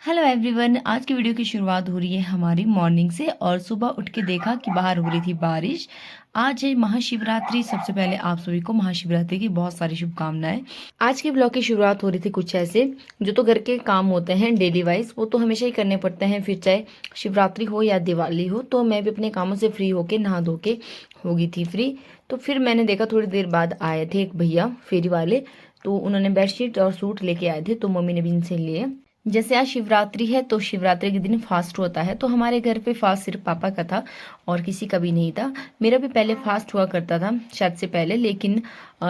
Hello everyone, आज की video की शुरुआत हो रही है हमारी मॉर्निंग से। और सुबह उठ के देखा कि बाहर हो रही थी बारिश। आज है महाशिवरात्रि। सबसे पहले आप सभी को महाशिवरात्रि की बहुत सारी शुभकामनाएं। आज के ब्लॉग की शुरुआत हो रही थी कुछ ऐसे। जो तो घर के काम होते हैं डेली वाइज, वो तो हमेशा ही करने पड़ते हैं, फिर चाहे शिवरात्रि हो या दिवाली हो। तो मैं भी अपने कामों से फ्री होके नहा धो के हो गई थी फ्री। तो फिर मैंने देखा थोड़ी देर बाद आए थे एक भैया फेरी वाले। तो उन्होंने बेडशीट और सूट लेके आए थे, तो मम्मी ने भी इनसे लिए। जैसे आज शिवरात्रि है तो शिवरात्रि के दिन फास्ट होता है, तो हमारे घर पे फास्ट सिर्फ पापा का था और किसी का भी नहीं था। मेरा भी पहले फास्ट हुआ करता था शादी से पहले, लेकिन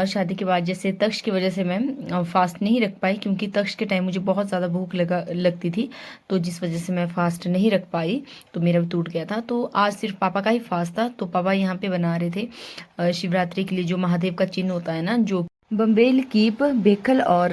शादी के बाद जैसे तख्त की वजह से मैं फास्ट नहीं रख पाई, क्योंकि तख्त के टाइम मुझे बहुत ज़्यादा भूख लगती थी। तो जिस वजह से मैं फास्ट नहीं रख पाई, तो मेरा भी टूट गया था। तो आज सिर्फ पापा का ही फास्ट था। तो पापा यहाँ पे बना रहे थे शिवरात्रि के लिए जो महादेव का चिन्ह होता है ना, जो बम्बेल, कीप, बेखल और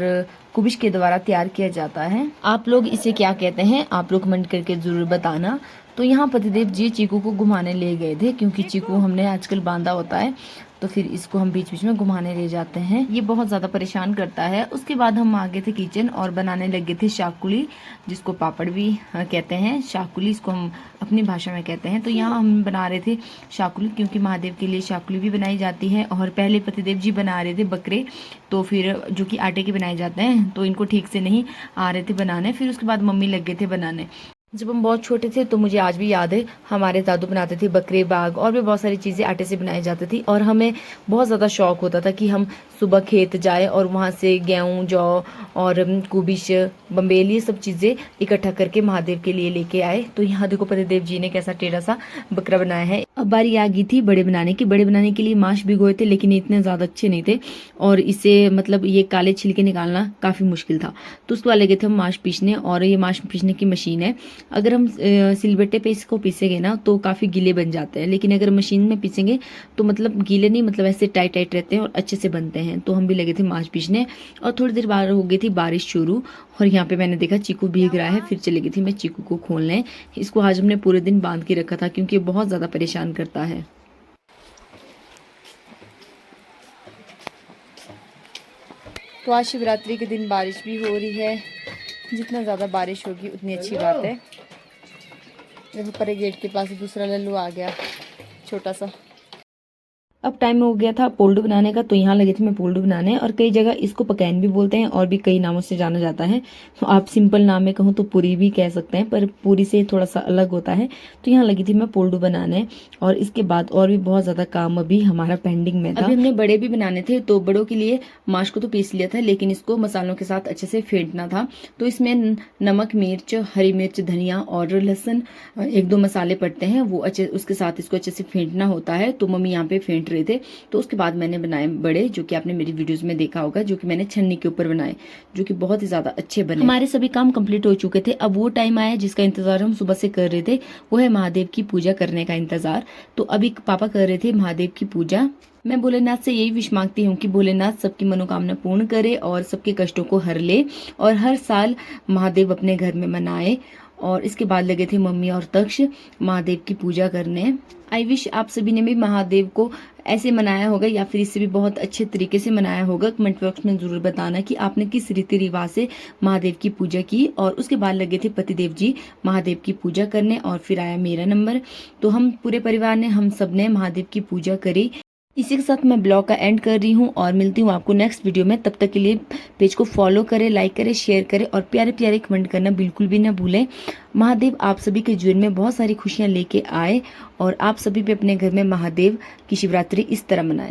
कुबिश के द्वारा तैयार किया जाता है। आप लोग इसे क्या कहते हैं, आप लोग कमेंट करके जरूर बताना। तो यहाँ पतिदेव जी चीकू को घुमाने ले गए थे, क्योंकि चीकू हमने आजकल बांधा होता है, तो फिर इसको हम बीच बीच में घुमाने ले जाते हैं। ये बहुत ज़्यादा परेशान करता है। उसके बाद हम आ गए थे किचन और बनाने लगे थे शाकुली, जिसको पापड़ भी कहते हैं। शाकुली इसको हम अपनी भाषा में कहते हैं। तो यहाँ हम बना रहे थे शाकुली, क्योंकि महादेव के लिए शाकुली भी बनाई जाती है। और पहले पतिदेव जी बना रहे थे बकरे, तो फिर जो कि आटे के बनाए जाते हैं, तो इनको ठीक से नहीं आ रहे थे बनाने। फिर उसके बाद मम्मी लग गए थे बनाने। जब हम बहुत छोटे थे तो मुझे आज भी याद है, हमारे दादू बनाते थे बकरे, बाग और भी बहुत सारी चीज़ें आटे से बनाई जाती थी। और हमें बहुत ज़्यादा शौक होता था कि हम सुबह खेत जाए और वहाँ से गेहूँ, जौ और कुबिश, बम्बेल, ये सब चीज़ें इकट्ठा करके महादेव के लिए लेके आए। तो यहाँ देखो पतिदेव जी ने कैसा टेढ़ा सा बकरा बनाया है। अब बारी आ गई थी बड़े बनाने की। बड़े बनाने के लिए मांस भिगोए थे, लेकिन इतने ज़्यादा अच्छे नहीं थे और इसे मतलब ये काले छिलके निकालना काफ़ी मुश्किल था। तो उसके बाद लगे थे हम मांस पीसने। और ये मांस पीसने की मशीन है। अगर हम सिलबट्टे पे इसको पीसेंगे ना तो काफ़ी गीले बन जाते हैं, लेकिन अगर मशीन में पीसेंगे तो मतलब गीले नहीं, मतलब ऐसे टाइट टाइट रहते हैं और अच्छे से बनते हैं। तो हम भी लगे थे मांस पीसने। और थोड़ी देर बाद हो गई थी बारिश शुरू, और यहाँ पे मैंने देखा चीकू भीग रहा है। फिर चली गई थी मैं चीकू को खोलने। इसको आज हमने पूरे दिन बांध के रखा था, क्योंकि बहुत ज़्यादा परेशान करता है। तो आज शिवरात्रि के दिन बारिश भी हो रही है। जितना ज़्यादा बारिश होगी उतनी अच्छी बात है। देखो परे गेट के पास दूसरा लल्लू आ गया, छोटा सा। अब टाइम हो गया था पोल्डू बनाने का, तो यहाँ लगे थे मैं पोल्डू बनाने। और कई जगह इसको पकैन भी बोलते हैं और भी कई नामों से जाना जाता है। तो आप सिंपल नाम में कहूँ तो पूरी भी कह सकते हैं, पर पूरी से थोड़ा सा अलग होता है। तो यहाँ लगी थी मैं पोल्डू बनाने। और इसके बाद और भी बहुत ज़्यादा काम अभी हमारा पेंडिंग में था। अभी हमने बड़े भी बनाने थे, तो बड़ों के लिए माश को तो पीस लिया था, लेकिन इसको मसालों के साथ अच्छे से फेंटना था। तो इसमें नमक, मिर्च, हरी मिर्च, धनिया और लहसुन, एक दो मसाले पड़ते हैं, वो अच्छे उसके साथ इसको अच्छे से फेंटना होता है। तो मम्मी यहाँ पे फेंट रहे थे। तो उसके बाद मैंने बनाए बड़े, जो कि आपने मेरी वीडियोस में देखा होगा, जो कि मैंने छन्नी के ऊपर बनाए, जो कि बहुत ही ज्यादा अच्छे बने। हमारे सभी काम कंप्लीट हो चुके थे। अब वो टाइम आया जिसका इंतजार हम सुबह से कर रहे थे, वो है महादेव की पूजा करने का इंतजार। तो अभी पापा कर रहे थे महादेव की पूजा। मैं भोलेनाथ से यही विश मांगती हूँ कि भोलेनाथ सबकी मनोकामना पूर्ण करे और सबके कष्टों को हर ले, और हर साल महादेव अपने घर में मनाए। और इसके बाद लगे थे मम्मी और तक्ष महादेव की पूजा करने। आई विश आप सभी ने भी महादेव को ऐसे मनाया होगा या फिर इससे भी बहुत अच्छे तरीके से मनाया होगा। कमेंट बॉक्स में जरूर बताना कि आपने किस रीति रिवाज से महादेव की पूजा की। और उसके बाद लगे थे पतिदेव जी महादेव की पूजा करने, और फिर आया मेरा नंबर। तो हम पूरे परिवार ने, हम सब ने महादेव की पूजा करी। इसी के साथ मैं ब्लॉग का एंड कर रही हूँ और मिलती हूँ आपको नेक्स्ट वीडियो में। तब तक के लिए पेज को फॉलो करें, लाइक करें, शेयर करें और प्यारे प्यारे कमेंट करना बिल्कुल भी ना भूलें। महादेव आप सभी के जीवन में बहुत सारी खुशियाँ लेके आए और आप सभी भी अपने घर में महादेव की शिवरात्रि इस तरह मनाएं।